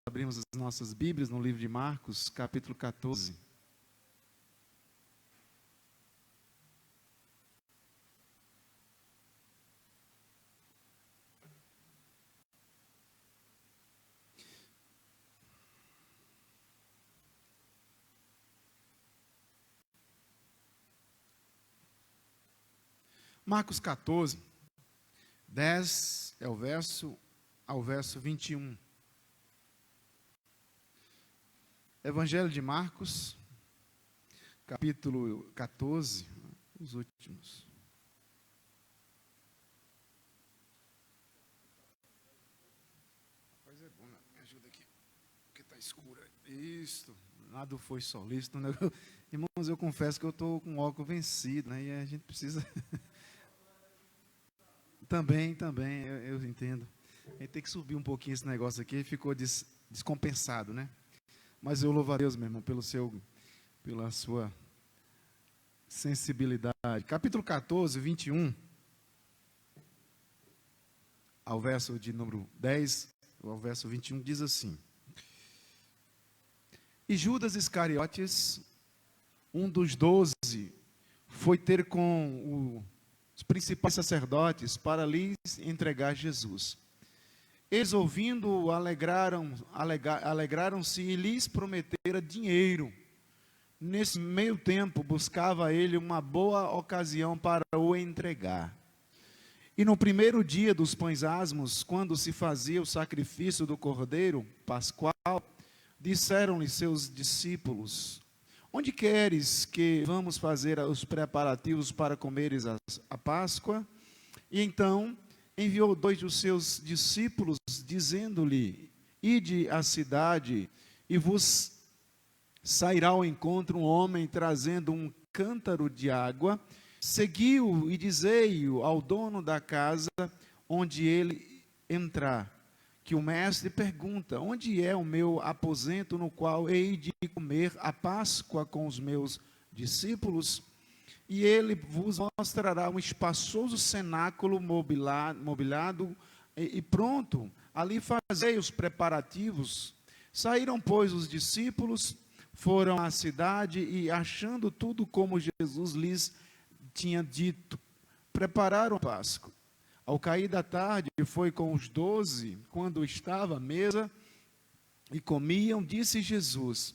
abrimos as nossas Bíblias no livro de Marcos, capítulo 14. Marcos 14, 10 é o verso ao verso 21. Evangelho de Marcos, capítulo 14, os últimos. Pois é bom, me ajuda aqui, porque está escuro. Isso, nada foi solícito. Né? Irmãos, eu confesso que eu estou com o óculos vencido, né? E a gente precisa... Também, eu entendo. A gente tem que subir um pouquinho esse negócio aqui, ficou descompensado, né? Mas eu louvo a Deus, meu irmão, pela sua sensibilidade. Capítulo 14, 21, ao verso de número 10, ao verso 21, diz assim: E Judas Iscariotes, um dos 12, foi ter com os principais sacerdotes para lhes entregar Jesus. Eles, ouvindo, alegraram-se e lhes prometera dinheiro. Nesse meio tempo, buscava ele uma boa ocasião para o entregar. E no primeiro dia dos pães asmos, quando se fazia o sacrifício do cordeiro pascual, disseram-lhe seus discípulos: Onde queres que vamos fazer os preparativos para comeres a Páscoa? E então enviou 2 dos seus discípulos, dizendo-lhe: Ide à cidade, e vos sairá ao encontro um homem trazendo um cântaro de água. Segui-o e dizei-o ao dono da casa onde ele entrar, que o mestre pergunta: Onde é o meu aposento no qual hei de comer a Páscoa com os meus discípulos? E ele vos mostrará um espaçoso cenáculo mobiliado e pronto, ali fazei os preparativos. Saíram, pois, os discípulos, foram à cidade e, achando tudo como Jesus lhes tinha dito, prepararam a Páscoa. Ao cair da tarde, foi com os 12, quando estava à mesa e comiam, disse Jesus: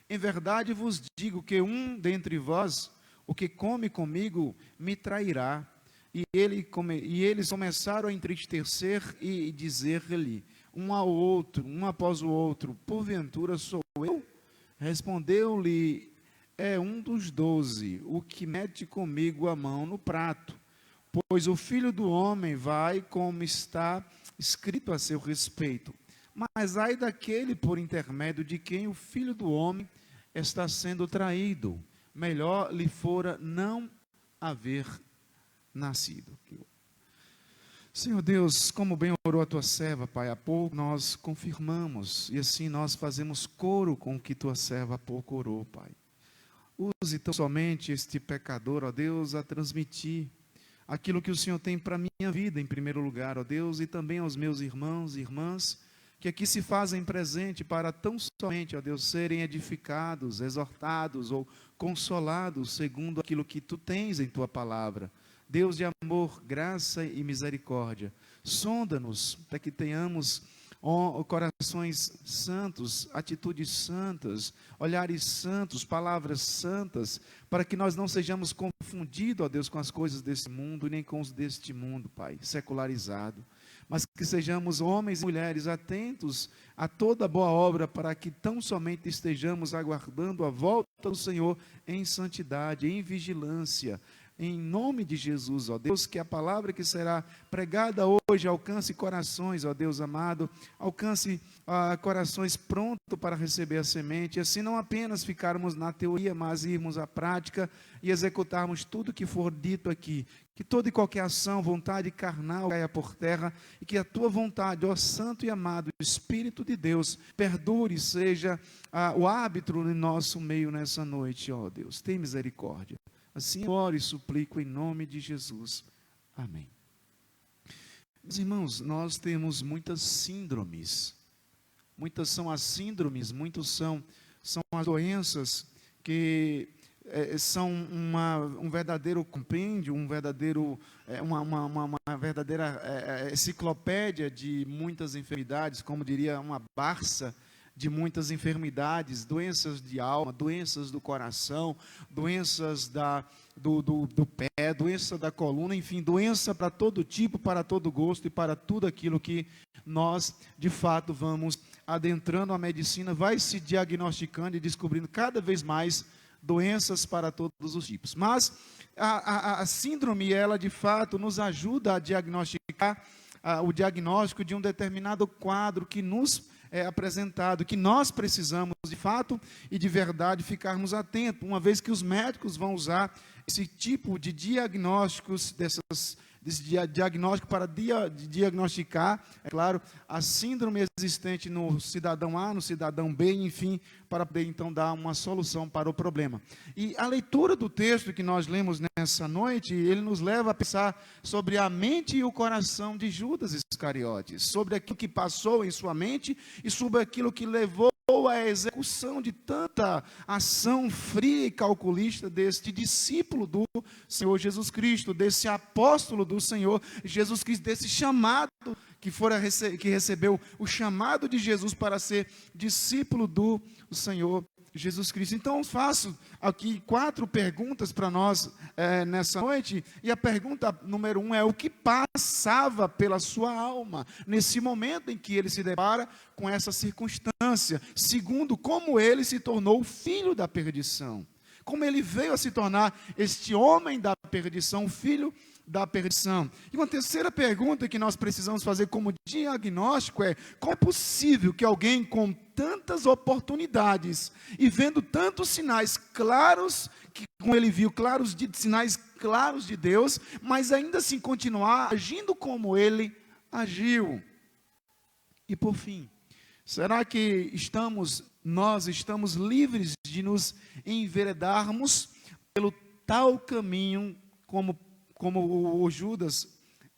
Em verdade vos digo que um dentre vós, o que come comigo, me trairá. E eles começaram a entristecer e dizer-lhe, um ao outro, um após o outro: Porventura sou eu? Respondeu-lhe: É um dos 12, o que mete comigo a mão no prato. Pois o Filho do Homem vai como está escrito a seu respeito. Mas ai daquele por intermédio de quem o Filho do Homem está sendo traído. Melhor lhe fora não haver nascido. Senhor Deus, como bem orou a tua serva, Pai, há pouco nós confirmamos, e assim nós fazemos coro com o que tua serva há pouco orou, Pai. Use tão somente este pecador, ó Deus, a transmitir aquilo que o Senhor tem para a minha vida, em primeiro lugar, ó Deus, e também aos meus irmãos e irmãs, que aqui se fazem presente para tão somente, ó Deus, serem edificados, exortados ou consolados, segundo aquilo que tu tens em tua palavra. Deus de amor, graça e misericórdia, sonda-nos para que tenhamos corações santos, atitudes santas, olhares santos, palavras santas, para que nós não sejamos confundidos, ó Deus, com as coisas desse mundo, nem com os deste mundo, Pai, secularizado, mas que sejamos homens e mulheres atentos a toda boa obra, para que tão somente estejamos aguardando a volta do Senhor em santidade, em vigilância, em nome de Jesus, ó Deus, que a palavra que será pregada hoje alcance corações, ó Deus amado, alcance corações prontos para receber a semente, e assim não apenas ficarmos na teoria, mas irmos à prática e executarmos tudo que for dito aqui, que toda e qualquer ação, vontade carnal caia por terra, e que a tua vontade, ó Santo e amado Espírito de Deus, perdure, seja o árbitro em nosso meio nessa noite, ó Deus, tem misericórdia. Assim eu oro e suplico em nome de Jesus. Amém. Meus irmãos, nós temos muitas síndromes muitas são as síndromes, são as doenças que são um verdadeiro compêndio, uma verdadeira enciclopédia de muitas enfermidades, como diria uma Barça, de muitas enfermidades, doenças de alma, doenças do coração, doenças do pé, doença da coluna, enfim, doença para todo tipo, para todo gosto e para tudo aquilo que nós, de fato, vamos adentrando a medicina, vai se diagnosticando e descobrindo cada vez mais doenças para todos os tipos. Mas a síndrome, ela de fato nos ajuda a diagnosticar o diagnóstico de um determinado quadro que nos é apresentado, que nós precisamos de fato e de verdade ficarmos atentos, uma vez que os médicos vão usar esse tipo de diagnósticos, desse diagnóstico para diagnosticar, é claro, a síndrome existente no cidadão A, no cidadão B, enfim, para poder então dar uma solução para o problema. E a leitura do texto que nós lemos nessa noite, ele nos leva a pensar sobre a mente e o coração de Judas Iscariotes, sobre aquilo que passou em sua mente e sobre aquilo que levou a execução de tanta ação fria e calculista deste discípulo do Senhor Jesus Cristo, desse apóstolo do Senhor Jesus Cristo, desse chamado que recebeu o chamado de Jesus para ser discípulo do Senhor Jesus Cristo. Então, faço aqui 4 perguntas para nós nessa noite, e a pergunta número 1 é: o que passava pela sua alma nesse momento em que ele se depara com essa circunstância? Segundo, como ele se tornou filho da perdição? Como ele veio a se tornar este homem da perdição, filho da perdição? E uma terceira pergunta que nós precisamos fazer como diagnóstico é: como é possível que alguém com tantas oportunidades e vendo tantos sinais claros, que como ele viu, sinais claros de Deus, mas ainda assim continuar agindo como ele agiu? E por fim, será que nós estamos livres de nos enveredarmos pelo tal caminho como o Judas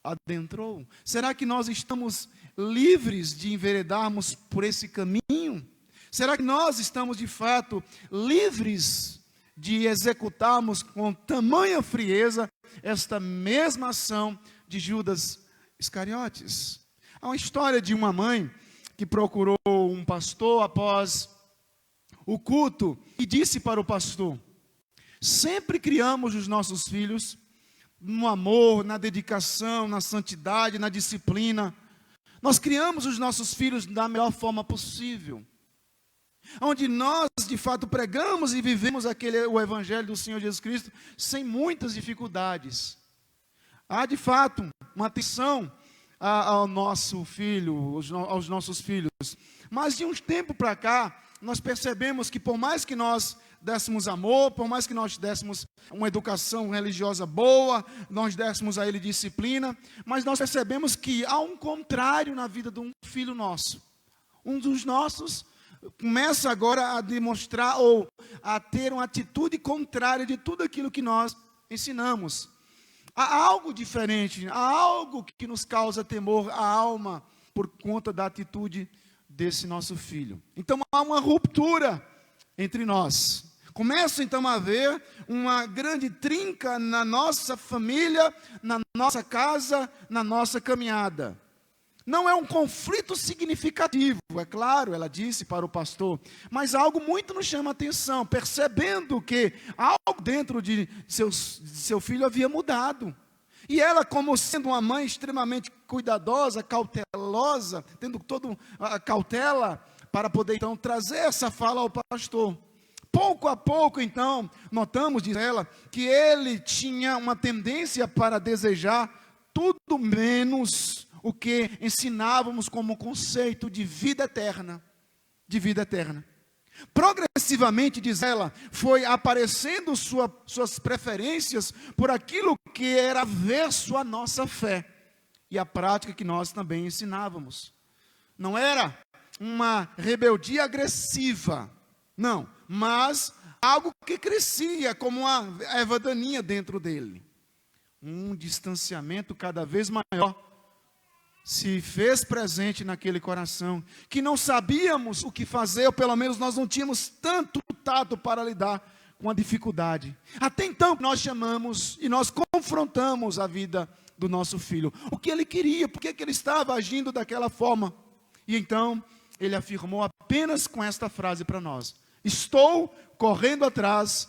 adentrou? Será que nós estamos livres de enveredarmos por esse caminho? Será que nós estamos de fato livres de executarmos com tamanha frieza esta mesma ação de Judas Iscariotes? Há uma história de uma mãe que procurou um pastor após o culto e disse para o pastor: sempre criamos os nossos filhos no amor, na dedicação, na santidade, na disciplina. Nós criamos os nossos filhos da melhor forma possível, onde nós de fato pregamos e vivemos o evangelho do Senhor Jesus Cristo sem muitas dificuldades. Há de fato uma atenção ao nosso filho, aos nossos filhos, mas de uns tempos para cá nós percebemos que por mais que nós dessemos amor, por mais que nós dessemos uma educação religiosa boa, nós dessemos a ele disciplina, mas nós percebemos que há um contrário na vida de um filho nosso. Um dos nossos começa agora a demonstrar ou a ter uma atitude contrária de tudo aquilo que nós ensinamos. Há algo diferente, há algo que nos causa temor à alma por conta da atitude desse nosso filho. Então há uma ruptura entre nós. Começa então a haver uma grande trinca na nossa família, na nossa casa, na nossa caminhada. Não é um conflito significativo, é claro, ela disse para o pastor, mas algo muito nos chama a atenção, percebendo que algo dentro de seu filho havia mudado. E ela, como sendo uma mãe extremamente cuidadosa, cautelosa, tendo toda a cautela para poder então trazer essa fala ao pastor. Pouco a pouco, então, notamos, diz ela, que ele tinha uma tendência para desejar tudo menos o que ensinávamos como conceito de vida eterna. De vida eterna. Progressivamente, diz ela, foi aparecendo suas preferências por aquilo que era averso à nossa fé e à prática que nós também ensinávamos. Não era uma rebeldia agressiva, não, mas algo que crescia como uma erva daninha dentro dele. Um distanciamento cada vez maior, se fez presente naquele coração, que não sabíamos o que fazer, ou pelo menos nós não tínhamos tanto tato para lidar com a dificuldade. Até então nós chamamos e nós confrontamos a vida do nosso filho. O que ele queria, por que ele estava agindo daquela forma? E então ele afirmou apenas com esta frase para nós: estou correndo atrás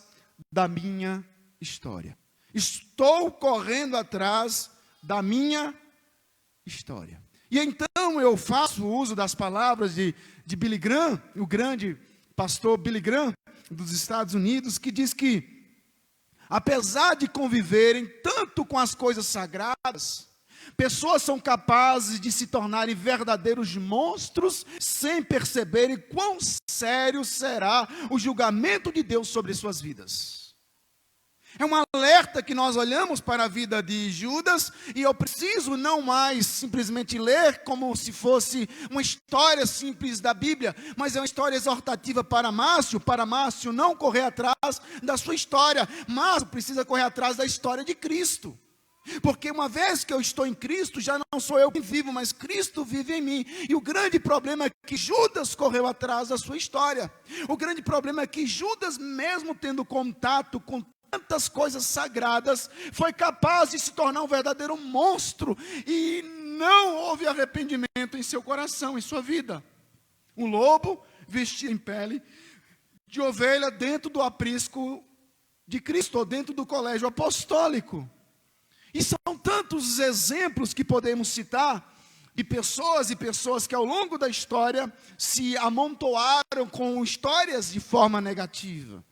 da minha história. Estou correndo atrás da minha história. E então eu faço uso das palavras de Billy Graham, o grande pastor Billy Graham dos Estados Unidos, que diz que, apesar de conviverem tanto com as coisas sagradas, pessoas são capazes de se tornarem verdadeiros monstros sem perceberem quão sério será o julgamento de Deus sobre suas vidas. É um alerta que nós olhamos para a vida de Judas, e eu preciso não mais simplesmente ler como se fosse uma história simples da Bíblia, mas é uma história exortativa para Márcio não correr atrás da sua história, mas precisa correr atrás da história de Cristo. Porque uma vez que eu estou em Cristo, já não sou eu que vivo, mas Cristo vive em mim. E o grande problema é que Judas correu atrás da sua história. O grande problema é que Judas, mesmo tendo contato com tantas coisas sagradas, foi capaz de se tornar um verdadeiro monstro, e não houve arrependimento em seu coração, em sua vida. Um lobo vestido em pele de ovelha dentro do aprisco de Cristo, ou dentro do colégio apostólico. E são tantos os exemplos que podemos citar de pessoas e pessoas que ao longo da história se amontoaram com histórias de forma negativa.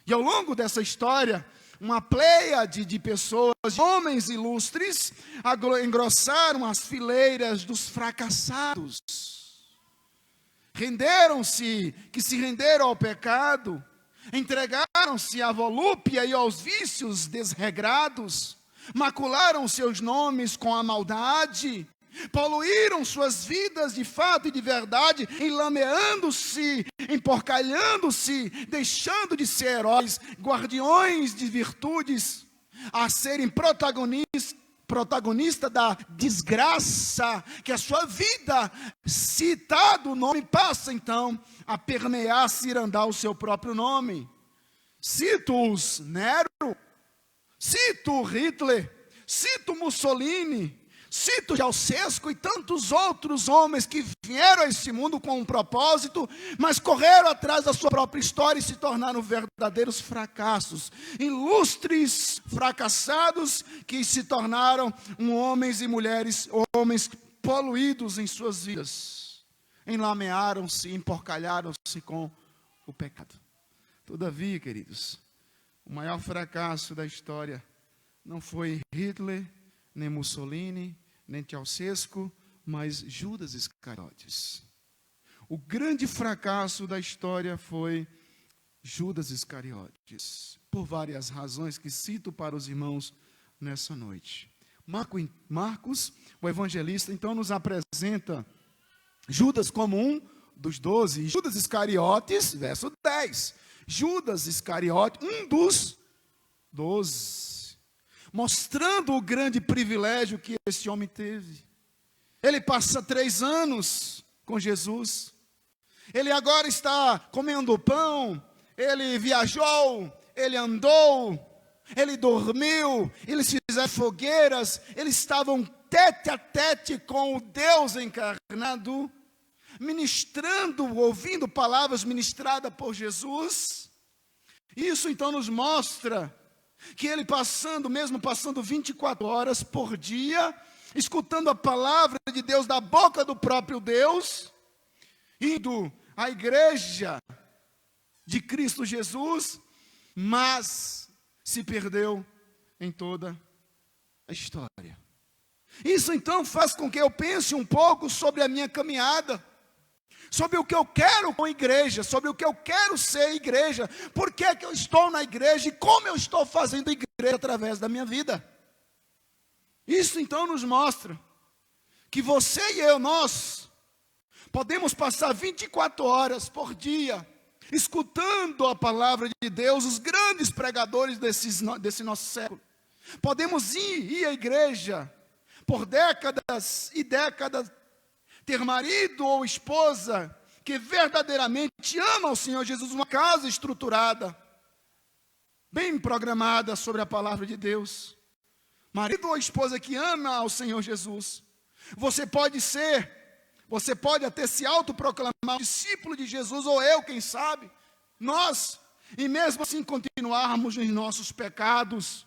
E ao longo dessa história, uma pleiade de pessoas, homens ilustres, engrossaram as fileiras dos fracassados. Se renderam ao pecado, entregaram-se à volúpia e aos vícios desregrados, macularam seus nomes com a maldade, poluíram suas vidas de fato e de verdade, enlameando-se, emporcalhando-se, deixando de ser heróis, guardiões de virtudes, a serem protagonista da desgraça que a sua vida, citado o nome, passa então a permear, cirandar o seu próprio nome. Cito-os Nero, cito Hitler, cito Mussolini, cito Ceausescu e tantos outros homens que vieram a esse mundo com um propósito, mas correram atrás da sua própria história e se tornaram verdadeiros fracassos, ilustres fracassados que se tornaram homens e mulheres, homens poluídos em suas vidas, enlamearam-se, emporcalharam-se com o pecado. Todavia, queridos, o maior fracasso da história não foi Hitler, nem Mussolini, nem Ceausescu, mas Judas Iscariotes. O grande fracasso da história foi Judas Iscariotes, por várias razões que cito para os irmãos nessa noite. Marcos, o evangelista, então nos apresenta Judas como um dos 12, Judas Iscariotes, verso 10. Judas Iscariotes, um dos 12. Mostrando o grande privilégio que esse homem teve. Ele passa 3 anos com Jesus. Ele agora está comendo pão. Ele viajou. Ele andou. Ele dormiu. Eles fizeram fogueiras. Eles estavam tete a tete com o Deus encarnado, ministrando, ouvindo palavras ministradas por Jesus. Isso então nos mostra que ele mesmo passando 24 horas por dia, escutando a palavra de Deus da boca do próprio Deus, indo à igreja de Cristo Jesus, mas se perdeu em toda a história. Isso então faz com que eu pense um pouco sobre a minha caminhada, sobre o que eu quero com a igreja, sobre o que eu quero ser igreja, por que eu estou na igreja e como eu estou fazendo igreja através da minha vida. Isso então nos mostra que você e eu, nós podemos passar 24 horas por dia escutando a palavra de Deus, os grandes pregadores desse nosso século. Podemos ir à igreja por décadas e décadas, ter marido ou esposa que verdadeiramente ama o Senhor Jesus, uma casa estruturada, bem programada sobre a palavra de Deus. Marido ou esposa que ama ao Senhor Jesus. Você pode até se autoproclamar discípulo de Jesus, ou eu, quem sabe, nós, e mesmo assim continuarmos nos nossos pecados,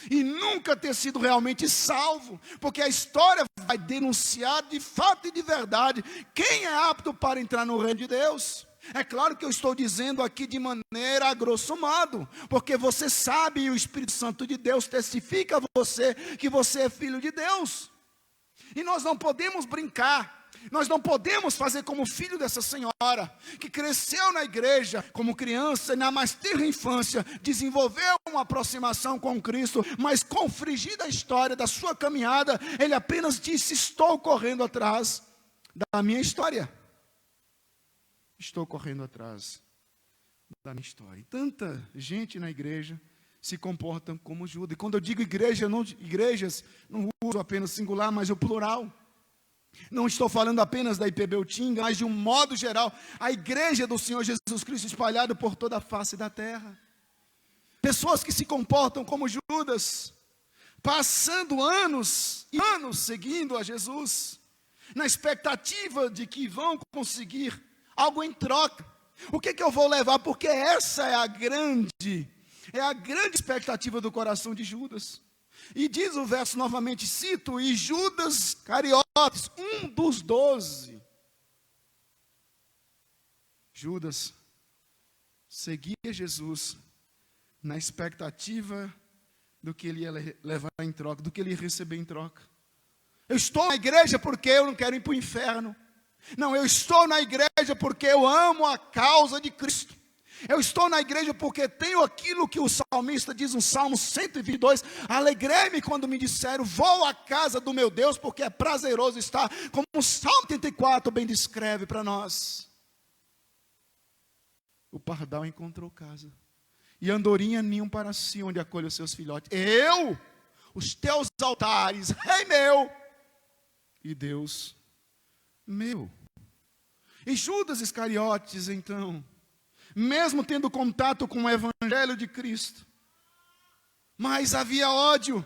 e nunca ter sido realmente salvo, porque a história vai denunciar de fato e de verdade quem é apto para entrar no reino de Deus. É claro que eu estou dizendo aqui de maneira a grosso modo, porque você sabe e o Espírito Santo de Deus testifica a você que você é filho de Deus. E nós não podemos brincar, nós não podemos fazer como filho dessa senhora, que cresceu na igreja como criança, e na mais tenra infância, desenvolveu uma aproximação com Cristo, mas com frigir da história da sua caminhada, ele apenas disse: estou correndo atrás da minha história. Estou correndo atrás da minha história. E tanta gente na igreja se comportam como Judas. E quando eu digo igrejas, não uso apenas singular, mas o plural. Não estou falando apenas da IPB Utinga, mas de um modo geral, a igreja do Senhor Jesus Cristo espalhada por toda a face da terra. Pessoas que se comportam como Judas, passando anos e anos seguindo a Jesus, na expectativa de que vão conseguir algo em troca. O que eu vou levar? Porque essa é a grande expectativa do coração de Judas. E diz o verso novamente, cito: e Judas Cariotes, um dos 12. Judas seguia Jesus na expectativa do que ele ia levar em troca, do que ele ia receber em troca. Eu estou na igreja porque eu não quero ir para o inferno. Não, eu estou na igreja porque eu amo a causa de Cristo. Eu estou na igreja porque tenho aquilo que o salmista diz no Salmo 122, alegrei-me quando me disseram, vou à casa do meu Deus, porque é prazeroso estar, como o Salmo 84 bem descreve para nós. O pardal encontrou casa, e andorinha ninho para si, onde acolhe os seus filhotes. Os teus altares, rei meu, e Deus meu. E Judas Iscariotes, então, mesmo tendo contato com o evangelho de Cristo, mas havia ódio,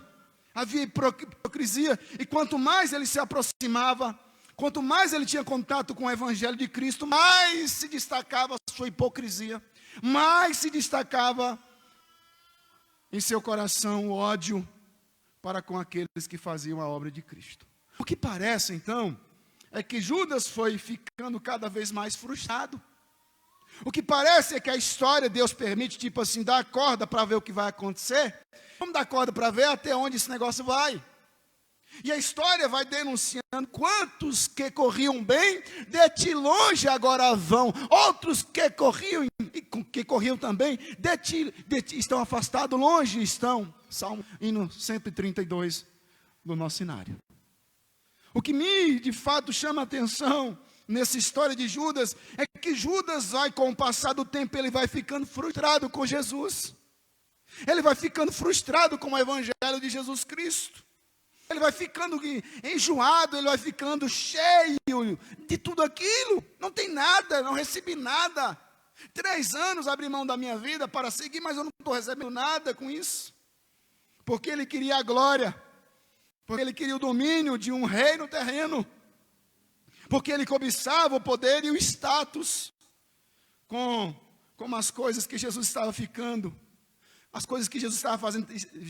havia hipocrisia, e quanto mais ele se aproximava, quanto mais ele tinha contato com o evangelho de Cristo, mais se destacava a sua hipocrisia, mais se destacava em seu coração o ódio para com aqueles que faziam a obra de Cristo. O que parece então é que Judas foi ficando cada vez mais frustrado. O que parece é que a história, Deus permite, tipo assim, dar a corda para ver o que vai acontecer. Vamos dar a corda para ver até onde esse negócio vai. E a história vai denunciando quantos que corriam bem, de ti longe agora vão. Outros que corriam também, de ti estão afastados, longe estão. Salmo hino 132 do nosso cenário. O que me, de fato, chama a atenção nessa história de Judas, é que Judas vai, com o passar do tempo, ele vai ficando frustrado com Jesus. Ele vai ficando frustrado com o evangelho de Jesus Cristo. Ele vai ficando enjoado, ele vai ficando cheio de tudo aquilo. Não tem nada, não recebi nada. 3 anos abri mão da minha vida para seguir, mas eu não estou recebendo nada com isso. Porque ele queria a glória. Porque ele queria o domínio de um reino terreno. Porque ele cobiçava o poder e o status com as coisas que Jesus estava ficando. As coisas que Jesus estava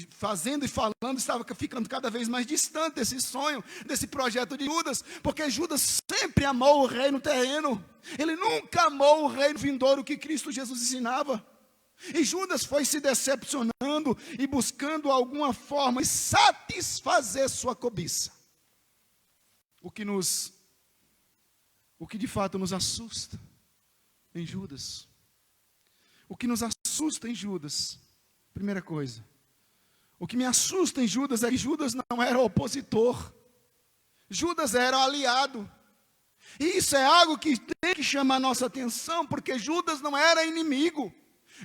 fazendo e falando, estava ficando cada vez mais distante desse sonho, desse projeto de Judas. Porque Judas sempre amou o reino terreno. Ele nunca amou o reino vindouro que Cristo Jesus ensinava. E Judas foi se decepcionando e buscando alguma forma de satisfazer sua cobiça. O que de fato nos assusta em Judas. O que nos assusta em Judas, primeira coisa. O que me assusta em Judas é que Judas não era opositor. Judas era aliado. E isso é algo que tem que chamar a nossa atenção, porque Judas não era inimigo.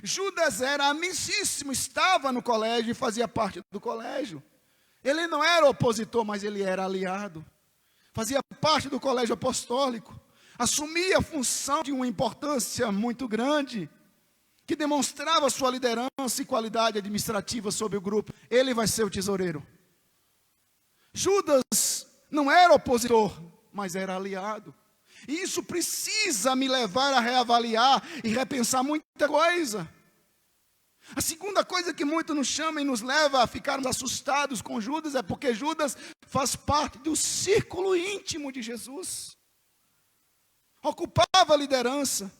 Judas era amicíssimo, estava no colégio e fazia parte do colégio. Ele não era opositor, mas ele era aliado. Fazia parte do colégio apostólico. Assumia a função de uma importância muito grande, que demonstrava sua liderança e qualidade administrativa sobre o grupo. Ele vai ser o tesoureiro. Judas não era opositor, mas era aliado. E isso precisa me levar a reavaliar e repensar muita coisa. A segunda coisa que muito nos chama e nos leva a ficarmos assustados com Judas é porque Judas faz parte do círculo íntimo de Jesus. Ocupava a liderança,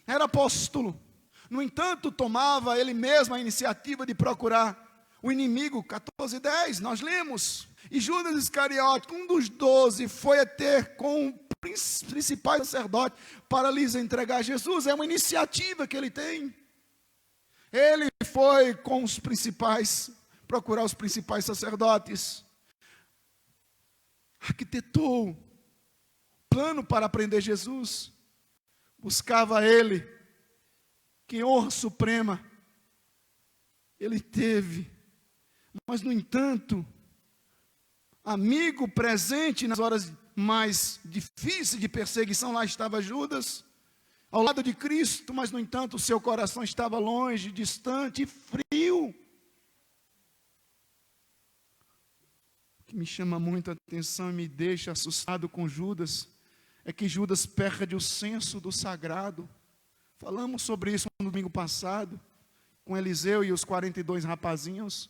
era apóstolo. No entanto, tomava ele mesmo a iniciativa de procurar o inimigo. 14:10, nós lemos. E Judas Iscariote, um dos 12, foi a ter com os principais sacerdotes para lhes entregar Jesus. É uma iniciativa que ele tem. Ele foi com os principais, procurar os principais sacerdotes. Arquitetou plano para prender Jesus. Buscava ele. Que honra suprema ele teve. Mas, no entanto, amigo presente nas horas mais difíceis de perseguição, lá estava Judas, ao lado de Cristo, mas, no entanto, o seu coração estava longe, distante e frio. O que me chama muito a atenção e me deixa assustado com Judas, é que Judas perde o senso do sagrado. Falamos sobre isso no domingo passado, com Eliseu e os 42 rapazinhos.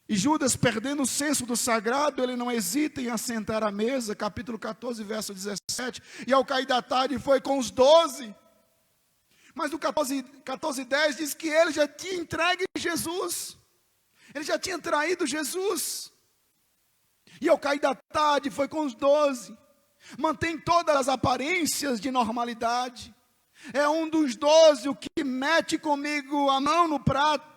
E Judas, perdendo o senso do sagrado, ele não hesita em assentar à mesa, capítulo 14, verso 17. E ao cair da tarde foi com os 12. Mas no 14:10 diz que ele já tinha entregue Jesus. Ele já tinha traído Jesus. E ao cair da tarde foi com os 12. Mantém todas as aparências de normalidade. É um dos 12 o que mete comigo a mão no prato.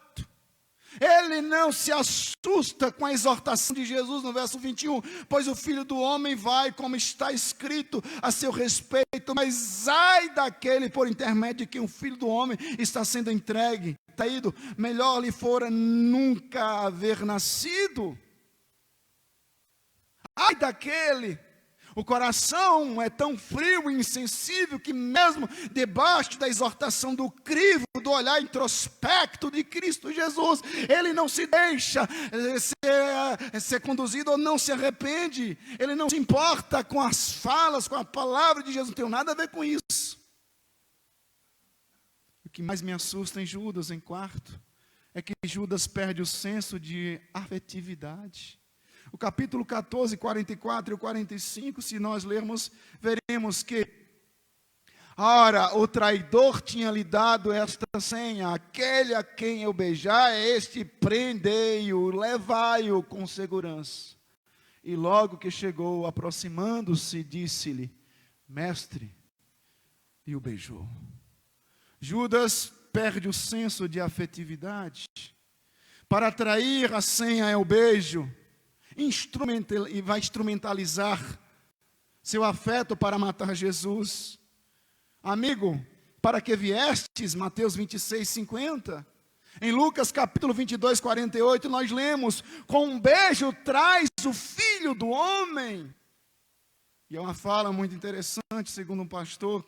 Ele não se assusta com a exortação de Jesus no verso 21. Pois o Filho do Homem vai, como está escrito, a seu respeito. Mas ai daquele por intermédio de que o Filho do Homem está sendo entregue. Traído, melhor lhe fora nunca haver nascido. Ai daquele. O coração é tão frio e insensível que mesmo debaixo da exortação do crivo, do olhar introspecto de Cristo Jesus, ele não se deixa ser conduzido ou não se arrepende. Ele não se importa com as falas, com a palavra de Jesus, não tem nada a ver com isso. O que mais me assusta em Judas, em quarto, é que Judas perde o senso de afetividade. O capítulo 14, 44 e 45, se nós lermos, veremos que, ora, o traidor tinha lhe dado esta senha: aquele a quem eu beijar, este prendei-o, levai-o com segurança. E logo que chegou, aproximando-se, disse-lhe: mestre, e o beijou. Judas perde o senso de afetividade. Para atrair a senha é o beijo. E vai instrumentalizar seu afeto para matar Jesus. Amigo, para que viestes, Mateus 26, 50. Em Lucas capítulo 22, 48, nós lemos: com um beijo traz o Filho do Homem. E é uma fala muito interessante, segundo um pastor.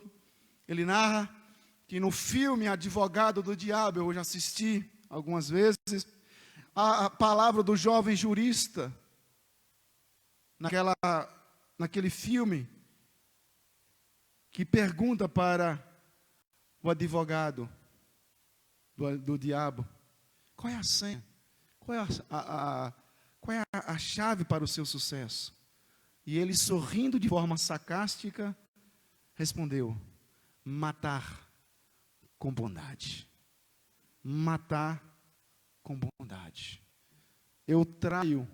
Ele narra que no filme Advogado do Diabo, eu já assisti algumas vezes, a palavra do jovem jurista, naquele filme, que pergunta para o advogado do diabo: qual é a senha? Qual é a chave para o seu sucesso? E ele, sorrindo de forma sarcástica, respondeu: matar com bondade. Matar com bondade. Eu traio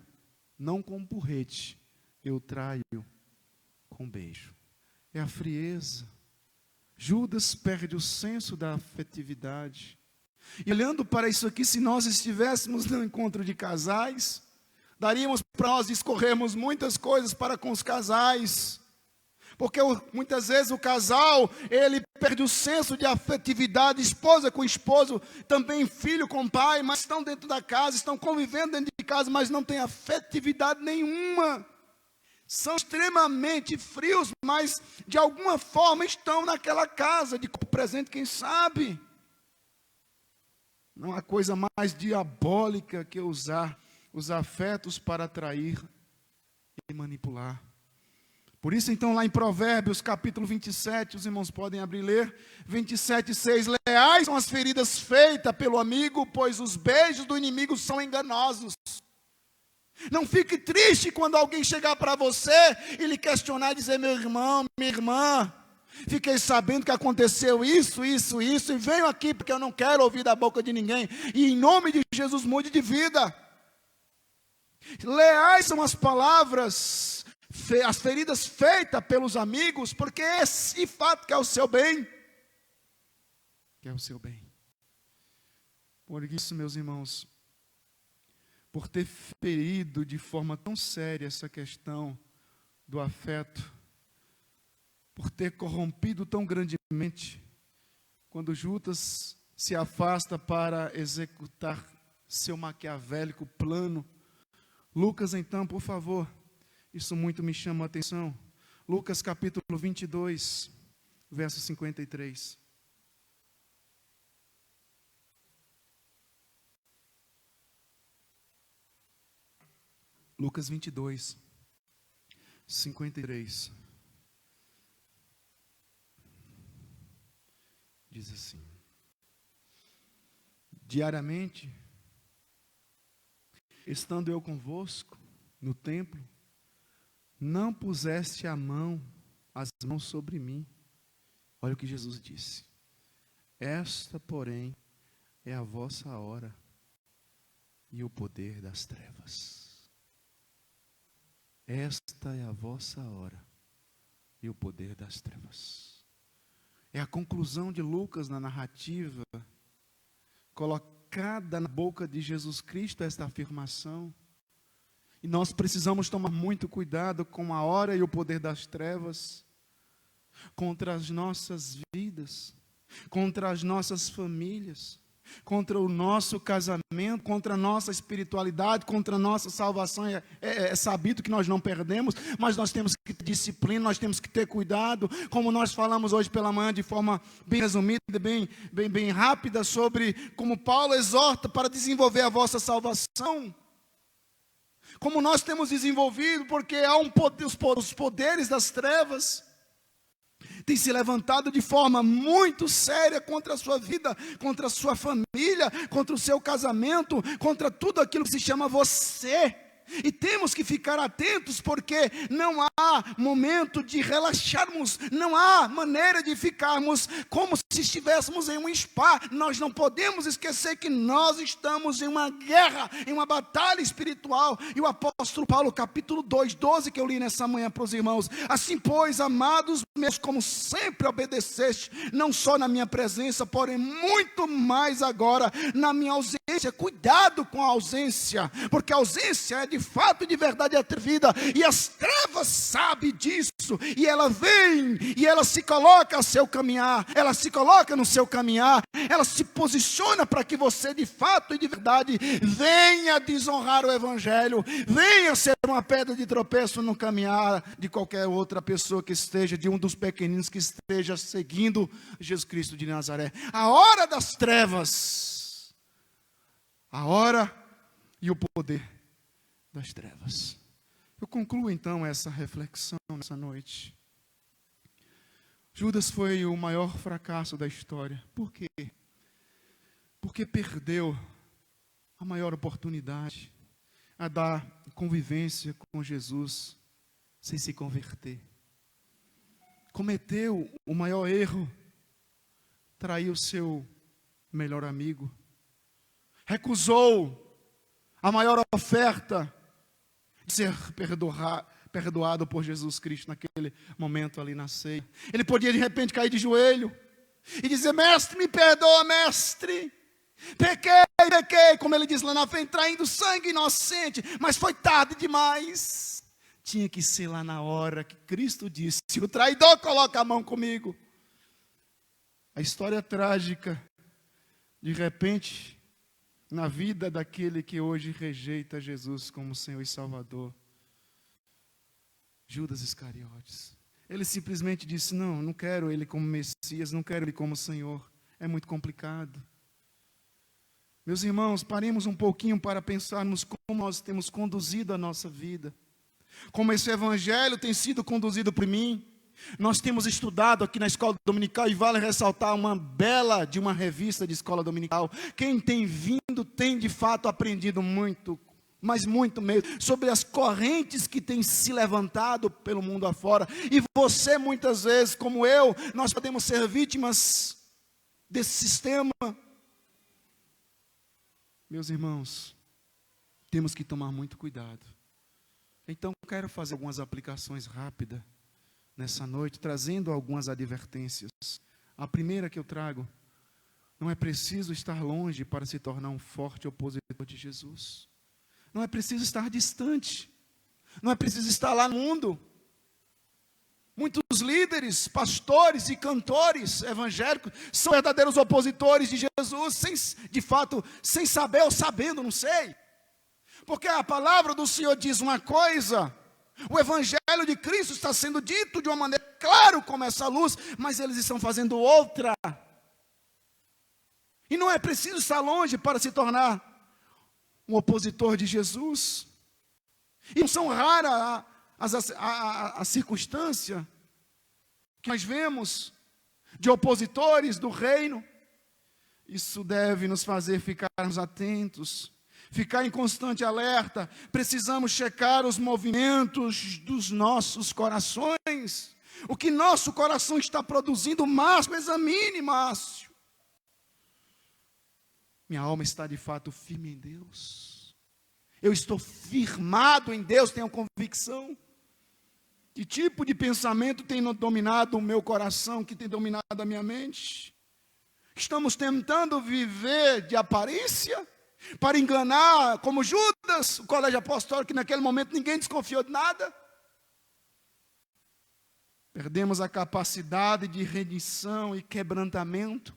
não com porrete, eu traio com beijo. É a frieza. Judas perde o senso da afetividade. E olhando para isso aqui, se nós estivéssemos no encontro de casais, daríamos para nós discorrermos muitas coisas para com os casais. Porque muitas vezes o casal, ele perde o senso de afetividade, esposa com esposo, também filho com pai, mas estão dentro da casa, estão convivendo dentro de casa, mas não têm afetividade nenhuma. São extremamente frios, mas de alguma forma estão naquela casa, de corpo presente, quem sabe. Não há coisa mais diabólica que usar os afetos para atrair e manipular. Por isso, então, lá em Provérbios, capítulo 27, os irmãos podem abrir e ler, 27:6, leais são as feridas feitas pelo amigo, pois os beijos do inimigo são enganosos. Não fique triste quando alguém chegar para você e lhe questionar e dizer, meu irmão, minha irmã, fiquei sabendo que aconteceu isso, e venho aqui porque eu não quero ouvir da boca de ninguém, e em nome de Jesus mude de vida. Leais são as palavras, as feridas feitas pelos amigos, porque esse fato que é o seu bem, que é o seu bem. Por isso, meus irmãos, por ter ferido de forma tão séria essa questão do afeto, por ter corrompido tão grandemente, quando Judas se afasta para executar seu maquiavélico plano, Lucas, então, por favor, isso muito me chama a atenção, Lucas capítulo 22, verso 53. Lucas 22, 53. Diz assim: diariamente, estando eu convosco no templo, não puseste as mãos sobre mim. Olha o que Jesus disse. Esta, porém, é a vossa hora e o poder das trevas. Esta é a vossa hora e o poder das trevas. É a conclusão de Lucas na narrativa, colocada na boca de Jesus Cristo esta afirmação. E nós precisamos tomar muito cuidado com a hora e o poder das trevas, contra as nossas vidas, contra as nossas famílias, contra o nosso casamento, contra a nossa espiritualidade, contra a nossa salvação. É sabido que nós não perdemos, mas nós temos que ter disciplina, nós temos que ter cuidado, como nós falamos hoje pela manhã de forma bem resumida, bem rápida, sobre como Paulo exorta para desenvolver a vossa salvação. Como nós temos desenvolvido, porque há os poderes das trevas tem se levantado de forma muito séria contra a sua vida, contra a sua família, contra o seu casamento, contra tudo aquilo que se chama você. E temos que ficar atentos, porque não há momento de relaxarmos, não há maneira de ficarmos como se estivéssemos em um spa. Nós não podemos esquecer que nós estamos em uma guerra, em uma batalha espiritual. E o apóstolo Paulo, capítulo 2, 12, que eu li nessa manhã para os irmãos: assim, pois, amados meus, como sempre obedeceste, não só na minha presença, porém muito mais agora na minha ausência. Cuidado com a ausência, porque a ausência é de fato e de verdade atrevida, e as trevas sabem disso, e ela vem, e ela se coloca ao seu caminhar, ela se coloca no seu caminhar, ela se posiciona para que você de fato e de verdade venha desonrar o Evangelho, venha ser uma pedra de tropeço no caminhar de qualquer outra pessoa que esteja, de um dos pequeninos que esteja seguindo Jesus Cristo de Nazaré. A hora das trevas, a hora e o poder das trevas. Eu concluo então essa reflexão nessa noite. Judas foi o maior fracasso da história. Por quê? Porque perdeu a maior oportunidade a dar convivência com Jesus sem se converter. Cometeu o maior erro, traiu seu melhor amigo. Recusou a maior oferta de ser perdoado por Jesus Cristo naquele momento ali na ceia. Ele podia de repente cair de joelho e dizer: mestre, me perdoa, mestre, pequei, como ele diz lá na frente, traindo sangue inocente, mas foi tarde demais. Tinha que ser lá na hora que Cristo disse: o traidor coloca a mão comigo. A história trágica, de repente, na vida daquele que hoje rejeita Jesus como Senhor e Salvador. Judas Iscariotes. Ele simplesmente disse, não quero ele como Messias, não quero ele como Senhor. É muito complicado. Meus irmãos, paremos um pouquinho para pensarmos como nós temos conduzido a nossa vida. Como esse evangelho tem sido conduzido por mim. Nós temos estudado aqui na escola dominical, e vale ressaltar uma bela de uma revista de escola dominical. Quem tem vindo tem de fato aprendido muito, mas muito mesmo, sobre as correntes que têm se levantado pelo mundo afora. E você muitas vezes, como eu, nós podemos ser vítimas desse sistema. Meus irmãos, temos que tomar muito cuidado. Então, quero fazer algumas aplicações rápidas nessa noite, trazendo algumas advertências. A primeira que eu trago, não é preciso estar longe para se tornar um forte opositor de Jesus. Não é preciso estar distante. Não é preciso estar lá no mundo. Muitos líderes, pastores e cantores evangélicos são verdadeiros opositores de Jesus, de fato, sem saber ou sabendo, não sei. Porque a palavra do Senhor diz uma coisa, o evangelho de Cristo está sendo dito de uma maneira clara como essa luz, mas eles estão fazendo outra. E não é preciso estar longe para se tornar um opositor de Jesus. E não são raras a circunstância que nós vemos de opositores do reino. Isso deve nos fazer ficarmos atentos, ficar em constante alerta. Precisamos checar os movimentos dos nossos corações. O que nosso coração está produzindo, Márcio, examine, Márcio. Minha alma está de fato firme em Deus. Eu estou firmado em Deus, tenho convicção. Que tipo de pensamento tem dominado o meu coração, que tem dominado a minha mente? Estamos tentando viver de aparência, para enganar, como Judas, o colégio apostólico, que naquele momento ninguém desconfiou de nada. Perdemos a capacidade de redenção e quebrantamento.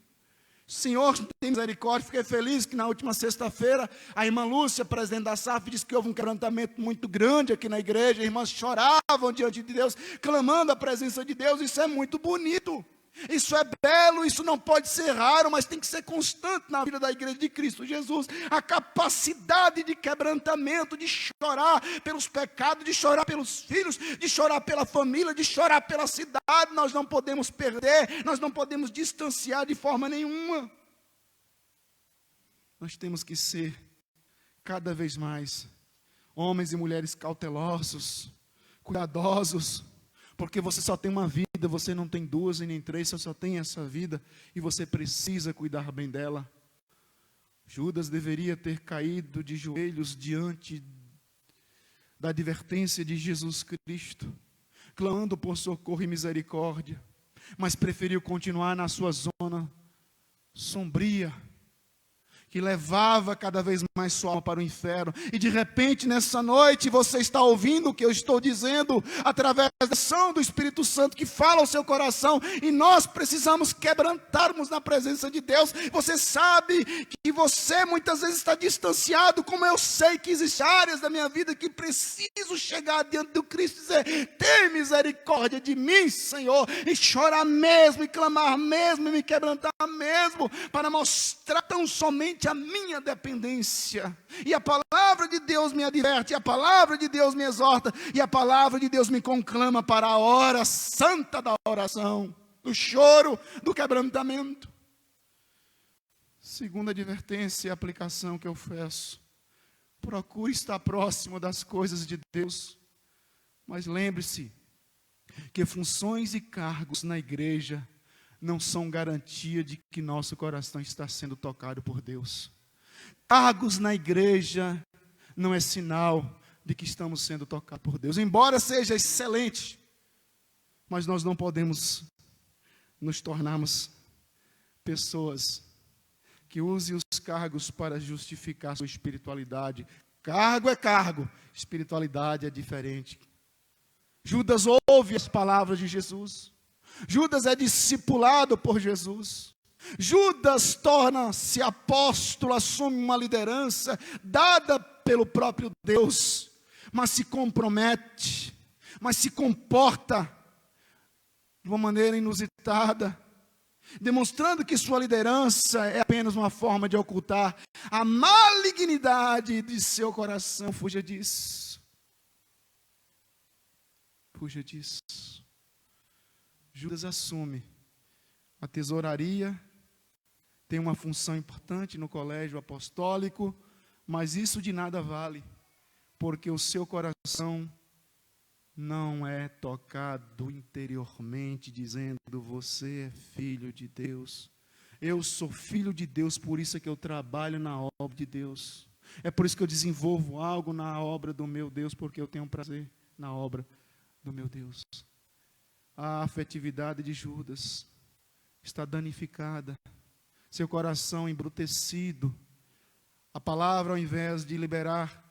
Senhor, tem misericórdia. Fiquei feliz que na última sexta-feira a irmã Lúcia, presidente da SAF, disse que houve um quebrantamento muito grande aqui na igreja. As irmãs choravam diante de Deus, clamando a presença de Deus. Isso é muito bonito, isso é belo, isso não pode ser raro, mas tem que ser constante na vida da igreja de Cristo Jesus. A capacidade de quebrantamento, de chorar pelos pecados, de chorar pelos filhos, de chorar pela família, de chorar pela cidade, nós não podemos perder, nós não podemos distanciar de forma nenhuma. Nós temos que ser cada vez mais homens e mulheres cautelosos, cuidadosos, porque você só tem uma vida, você não tem duas e nem três, você só tem essa vida e você precisa cuidar bem dela. Judas deveria ter caído de joelhos diante da advertência de Jesus Cristo, clamando por socorro e misericórdia, mas preferiu continuar na sua zona sombria, que levava cada vez mais sua alma para o inferno. E de repente nessa noite você está ouvindo o que eu estou dizendo através da ação do Espírito Santo que fala ao seu coração, e nós precisamos quebrantarmos na presença de Deus. Você sabe que você muitas vezes está distanciado, como eu sei que existem áreas da minha vida que preciso chegar diante do Cristo e dizer: tem misericórdia de mim, Senhor, e chorar mesmo, e clamar mesmo, e me quebrantar mesmo, para mostrar tão somente a minha dependência. E a palavra de Deus me adverte, a palavra de Deus me exorta, e a palavra de Deus me conclama para a hora santa da oração, do choro, do quebrantamento. Segunda advertência e aplicação que eu faço: procure estar próximo das coisas de Deus, mas lembre-se que funções e cargos na igreja não são garantia de que nosso coração está sendo tocado por Deus. Cargos na igreja não é sinal de que estamos sendo tocados por Deus, embora seja excelente, mas nós não podemos nos tornarmos pessoas que usem os cargos para justificar sua espiritualidade. Cargo é cargo, espiritualidade é diferente. Judas ouve as palavras de Jesus. Judas é discipulado por Jesus. Judas torna-se apóstolo, assume uma liderança dada pelo próprio Deus, mas se compromete, mas se comporta de uma maneira inusitada, demonstrando que sua liderança é apenas uma forma de ocultar a malignidade de seu coração. Fuja disso. Fuja disso. Judas assume a tesouraria, tem uma função importante no colégio apostólico, mas isso de nada vale, porque o seu coração não é tocado interiormente, dizendo: você é filho de Deus, eu sou filho de Deus, por isso é que eu trabalho na obra de Deus, é por isso que eu desenvolvo algo na obra do meu Deus, porque eu tenho prazer na obra do meu Deus. A afetividade de Judas está danificada, seu coração embrutecido. A palavra, ao invés de libertar,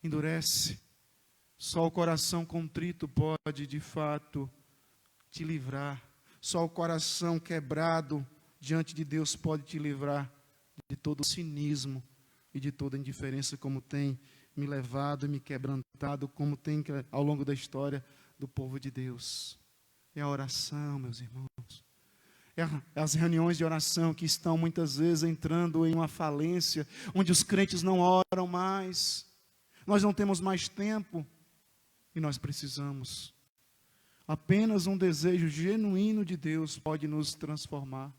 endurece. Só o coração contrito pode, de fato, te livrar. Só o coração quebrado diante de Deus pode te livrar de todo o cinismo e de toda a indiferença, como tem me levado e me quebrantado, como tem ao longo da história do povo de Deus. É a oração, meus irmãos. É as reuniões de oração que estão muitas vezes entrando em uma falência, onde os crentes não oram mais. Nós não temos mais tempo e nós precisamos. Apenas um desejo genuíno de Deus pode nos transformar.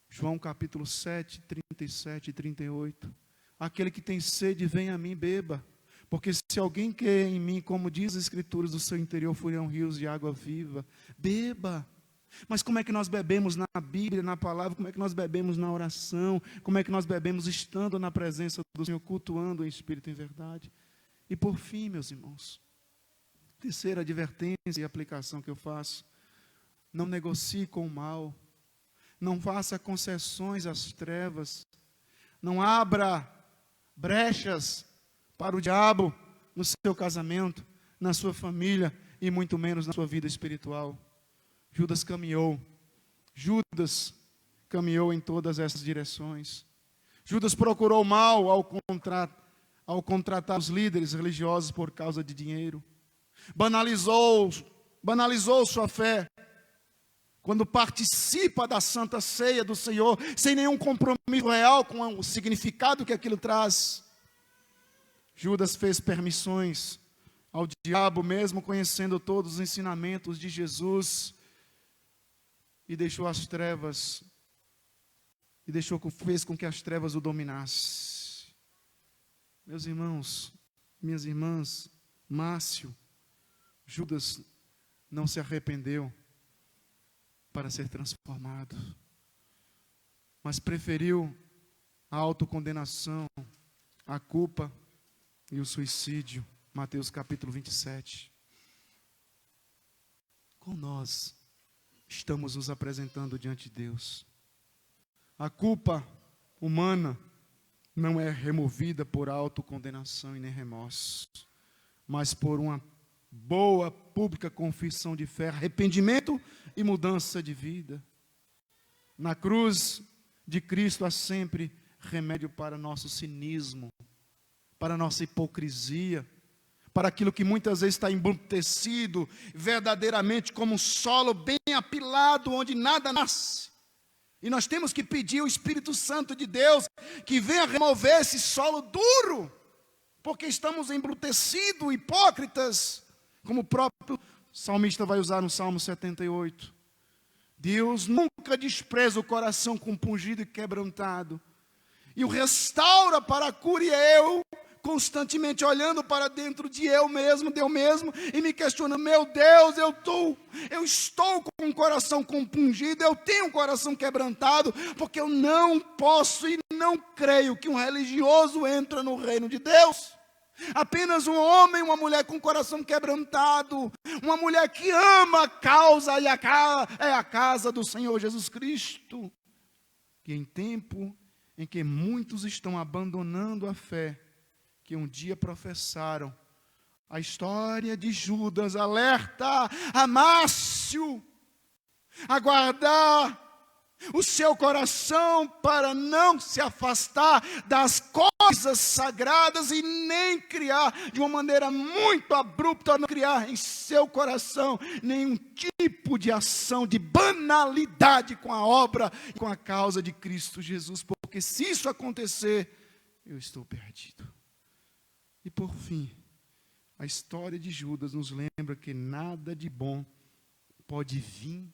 João capítulo 7, 37 e 38. Aquele que tem sede, vem a mim, beba. Porque se alguém quer em mim, como diz as Escrituras, do seu interior fluirão rios de água viva. Beba. Mas como é que nós bebemos na Bíblia, na palavra? Como é que nós bebemos na oração? Como é que nós bebemos estando na presença do Senhor, cultuando em espírito e em verdade? E por fim, meus irmãos, terceira advertência e aplicação que eu faço: não negocie com o mal, não faça concessões às trevas, não abra brechas para o diabo no seu casamento, na sua família e muito menos na sua vida espiritual. Judas caminhou em todas essas direções. Judas procurou mal ao contratar os líderes religiosos por causa de dinheiro. Banalizou sua fé quando participa da Santa Ceia do Senhor, sem nenhum compromisso real com o significado que aquilo traz. Judas fez permissões ao diabo, mesmo conhecendo todos os ensinamentos de Jesus, e deixou as trevas, fez com que as trevas o dominassem. Meus irmãos, minhas irmãs, Márcio, Judas não se arrependeu para ser transformado, mas preferiu a autocondenação, a culpa e o suicídio. Mateus capítulo 27. Como nós estamos nos apresentando diante de Deus? A culpa humana não é removida por autocondenação e nem remorso, mas por uma boa, pública confissão de fé, arrependimento e mudança de vida. Na cruz de Cristo há sempre remédio para nosso cinismo, para nossa hipocrisia, para aquilo que muitas vezes está embrutecido, verdadeiramente como um solo bem apilado, onde nada nasce. E nós temos que pedir ao Espírito Santo de Deus que venha remover esse solo duro, porque estamos embrutecidos, hipócritas, como o próprio salmista vai usar no Salmo 78. Deus nunca despreza o coração compungido e quebrantado, e o restaura para a cura. E eu, constantemente olhando para dentro de eu mesmo, e me questionando: meu Deus, eu estou com o coração compungido, eu tenho um coração quebrantado, porque eu não posso e não creio que um religioso entra no reino de Deus. Apenas um homem, uma mulher com o coração quebrantado, uma mulher que ama a causa e é a casa do Senhor Jesus Cristo. E em tempo em que muitos estão abandonando a fé que um dia professaram, a história de Judas alerta a Márcio a guardar o seu coração para não se afastar das coisas sagradas e nem criar de uma maneira muito abrupta, não criar em seu coração nenhum tipo de ação de banalidade com a obra, com a causa de Cristo Jesus, porque se isso acontecer, eu estou perdido. E por fim, a história de Judas nos lembra que nada de bom pode vir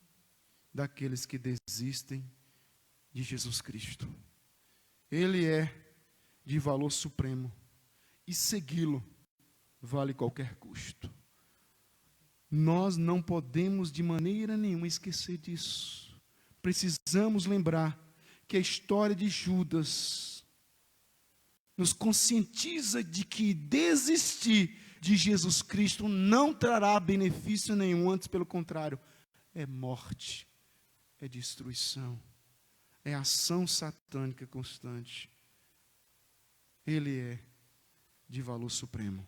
daqueles que desistem de Jesus Cristo. Ele é de valor supremo e segui-lo vale qualquer custo. Nós não podemos de maneira nenhuma esquecer disso. Precisamos lembrar que a história de Judas nos conscientiza de que desistir de Jesus Cristo não trará benefício nenhum, antes pelo contrário, é morte, é destruição, é ação satânica constante. Ele é de valor supremo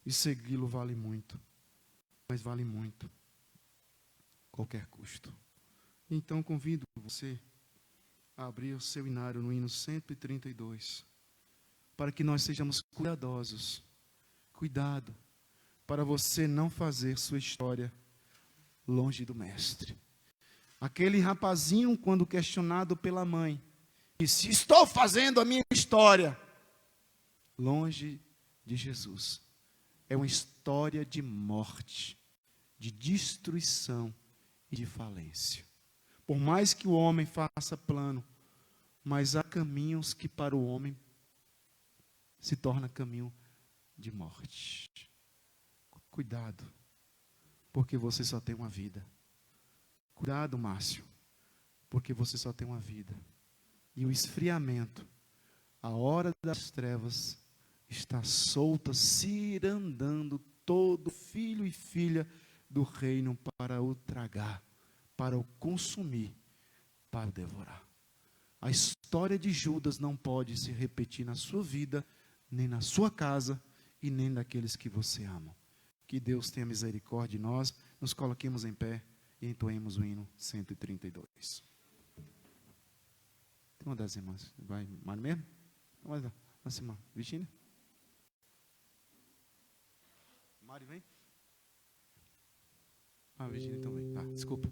e segui-lo vale muito, mas vale muito, qualquer custo. Então convido você a abrir o seu inário no hino 132, para que nós sejamos cuidadosos. Cuidado, para você não fazer sua história longe do Mestre. Aquele rapazinho, quando questionado pela mãe, disse: estou fazendo a minha história longe de Jesus. É uma história de morte, de destruição e de falência. Por mais que o homem faça plano, mas há caminhos que para o homem se torna caminho de morte. Cuidado, porque você só tem uma vida. Cuidado, Márcio, porque você só tem uma vida. E o esfriamento, a hora das trevas, está solta, cirandando todo filho e filha do reino para o tragar, para o consumir, para o devorar. A história de Judas não pode se repetir na sua vida, nem na sua casa, e nem daqueles que você ama. Que Deus tenha misericórdia de nós. Nos coloquemos em pé e entoemos o hino 132. Tem uma das irmãs. Vai, Mário mesmo? Vai lá. Nossa irmã, Virgínia. Mário vem? Ah, Virgínia também. Tá, desculpa.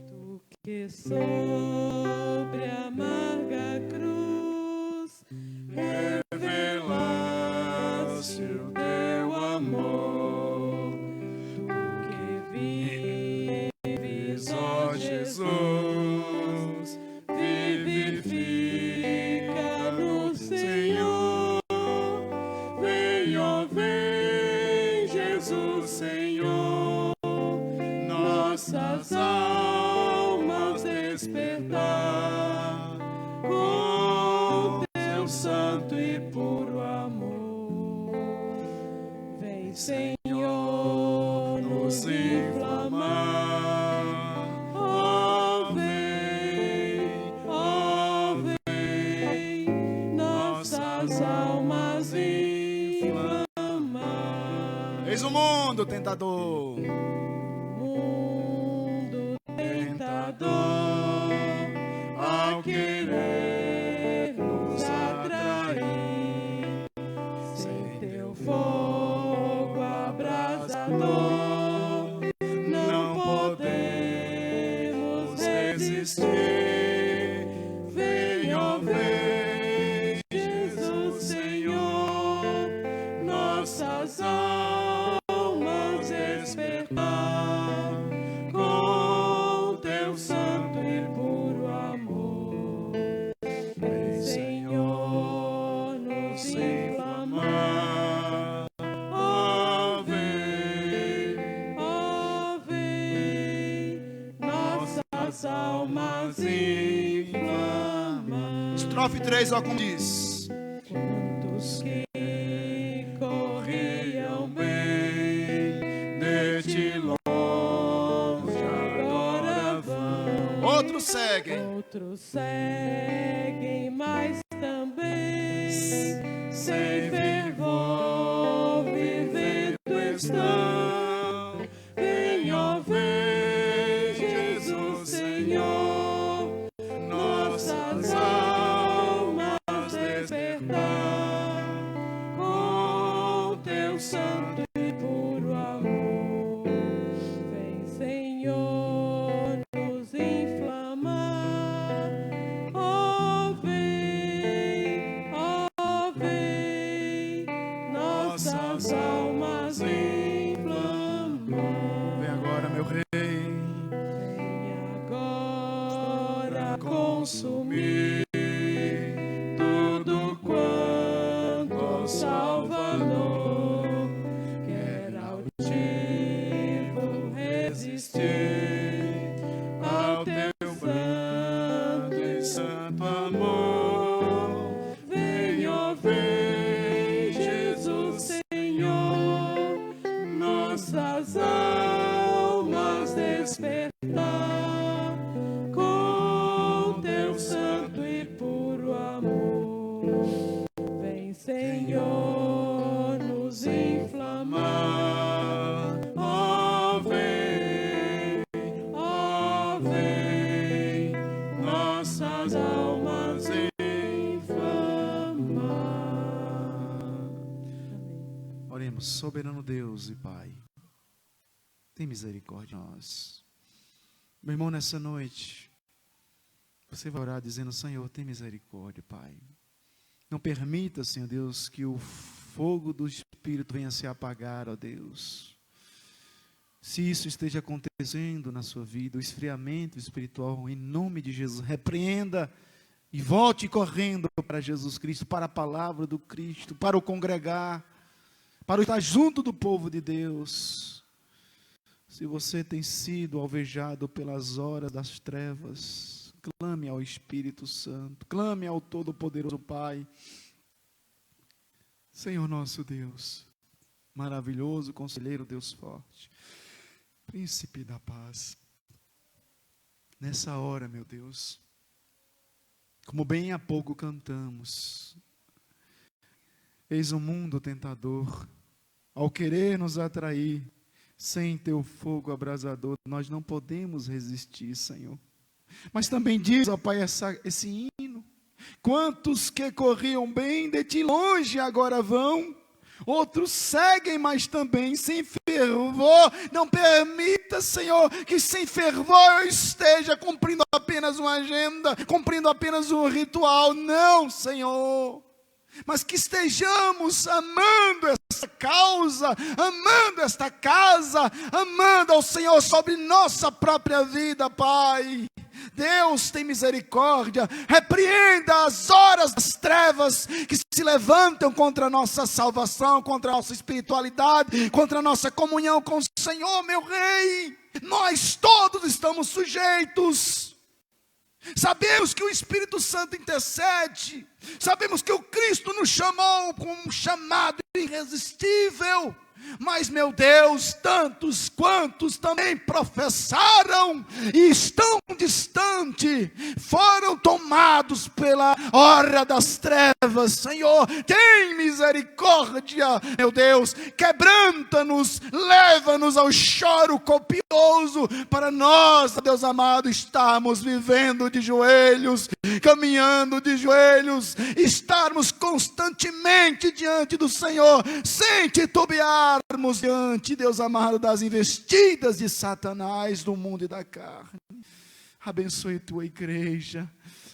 Tu que sobre a amarga cruz revelaste o teu amor, tu que vives, ó Jesus, vivifica no Senhor. Vem, ó, vem, Jesus, Senhor, nossas almas despertar com teu santo e puro amor. Vem, Senhor, nos inflamar. Ó, vem, nossas almas inflamar. Eis o mundo tentador. Mundo tentador, ao querer nos atrair, sem teu fogo abrasador, não podemos resistir. Vem, ó, vem, Jesus, Senhor, nossas almas despertar com teu santo e puro amor. Vem, Senhor, nos inflamar. Ó, vem, nossas almas inflamar. Estrofe 3, ó, como diz. Quantos que corriam bem seguem. Outros seguem, mas também sem fervor vivendo estão. Vem, ó, vem, Jesus Senhor, nossas almas despertar com teu santo e puro amor. Vem, Senhor, nos inflamar. Ó, vem, nossas almas inflamar. Vem agora, meu Rei. Vem agora consumir tudo quanto o Salvador quer altivo resistir ao teu santo e santo amor. Vem, ó, vem, Jesus Senhor, nossas almas despertar com teu santo e puro amor. Vem, Senhor, nos inflamar. Ó, vem, nossas almas inflamar. Oremos, soberano Deus e Pai, tem misericórdia de nós. Meu irmão, nessa noite, você vai orar dizendo: Senhor, tem misericórdia, Pai. Não permita, Senhor Deus, que o fogo do Espírito venha se apagar, ó Deus. Se isso esteja acontecendo na sua vida, o esfriamento espiritual, em nome de Jesus, repreenda e volte correndo para Jesus Cristo, para a palavra do Cristo, para o congregar, para estar junto do povo de Deus. Se você tem sido alvejado pelas horas das trevas, clame ao Espírito Santo, clame ao Todo-Poderoso Pai. Senhor nosso Deus, maravilhoso conselheiro, Deus forte, príncipe da paz, nessa hora, meu Deus, como bem há pouco cantamos, eis o mundo tentador, ao querer nos atrair, sem teu fogo abrasador, nós não podemos resistir, Senhor. Mas também diz, ó Pai, esse hino: quantos que corriam bem de ti longe agora vão, outros seguem, mas também sem fervor. Não permita, Senhor, que sem fervor eu esteja cumprindo apenas uma agenda, cumprindo apenas um ritual. Não, Senhor, mas que estejamos amando essa causa, amando esta casa, amando ao Senhor sobre nossa própria vida, Pai. Deus, tem misericórdia, repreenda as horas das trevas que se levantam contra a nossa salvação, contra a nossa espiritualidade, contra a nossa comunhão com o Senhor, meu Rei. Nós todos estamos sujeitos. Sabemos que o Espírito Santo intercede, sabemos que o Cristo nos chamou com um chamado irresistível. Mas, meu Deus, tantos quantos também professaram e estão distantes, foram tomados pela hora das trevas. Senhor, tem misericórdia, meu Deus, quebranta-nos, leva-nos ao choro copioso, para nós, Deus amado, estarmos vivendo de joelhos, caminhando de joelhos, estarmos constantemente diante do Senhor, sem titubear, diante, Deus amado, das investidas de Satanás do mundo e da carne. Abençoe tua igreja,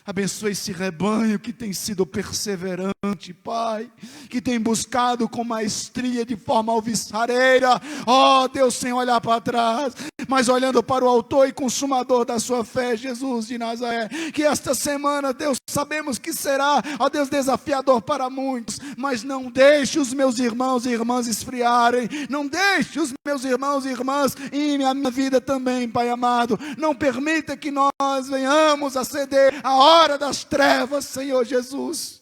abençoe esse rebanho que tem sido perseverante, Pai, que tem buscado com maestria, de forma alvissareira, ó Deus, sem olhar para trás, mas olhando para o autor e consumador da sua fé, Jesus de Nazaré. Que esta semana, Deus, sabemos que será, ó Deus, desafiador para muitos, mas não deixe os meus irmãos e irmãs esfriarem, não deixe os meus irmãos e irmãs e a minha vida também, Pai amado, não permita que nós venhamos a ceder a hora das trevas, Senhor Jesus.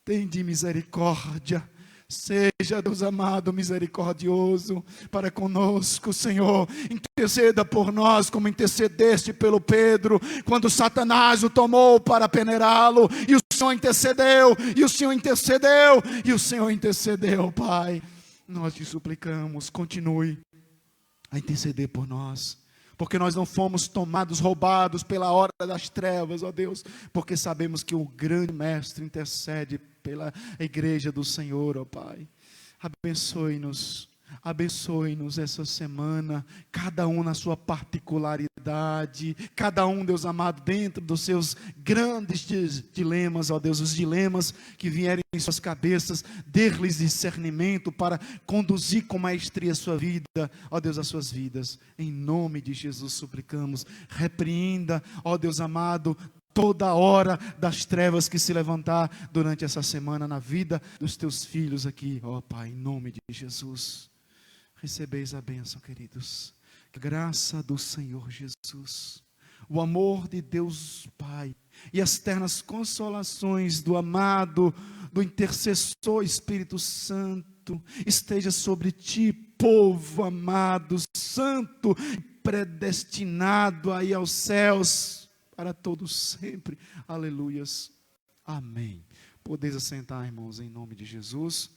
Tem de misericórdia, Seja, Deus amado, misericordioso para conosco, Senhor. Interceda por nós como intercedeste pelo Pedro, quando Satanás o tomou para peneirá-lo, e o Senhor intercedeu, e o Senhor intercedeu, e o Senhor intercedeu, Pai. Nós te suplicamos, continue a interceder por nós, porque nós não fomos tomados, roubados pela hora das trevas, ó Deus, porque sabemos que o grande Mestre intercede pela igreja do Senhor, ó Pai. Abençoe-nos essa semana, cada um na sua particularidade, cada um, Deus amado, dentro dos seus grandes dilemas, ó Deus, os dilemas que vierem em suas cabeças, dê-lhes discernimento para conduzir com maestria a sua vida, ó Deus, as suas vidas, em nome de Jesus suplicamos. Repreenda, ó Deus amado, toda hora das trevas que se levantar durante essa semana na vida dos teus filhos aqui, ó Pai, em nome de Jesus. Recebeis a bênção, queridos. A graça do Senhor Jesus, o amor de Deus Pai e as ternas consolações do amado, do intercessor Espírito Santo esteja sobre ti, povo amado, santo, predestinado aí aos céus para todos sempre. Aleluias. Amém. Podeis assentar, irmãos, em nome de Jesus.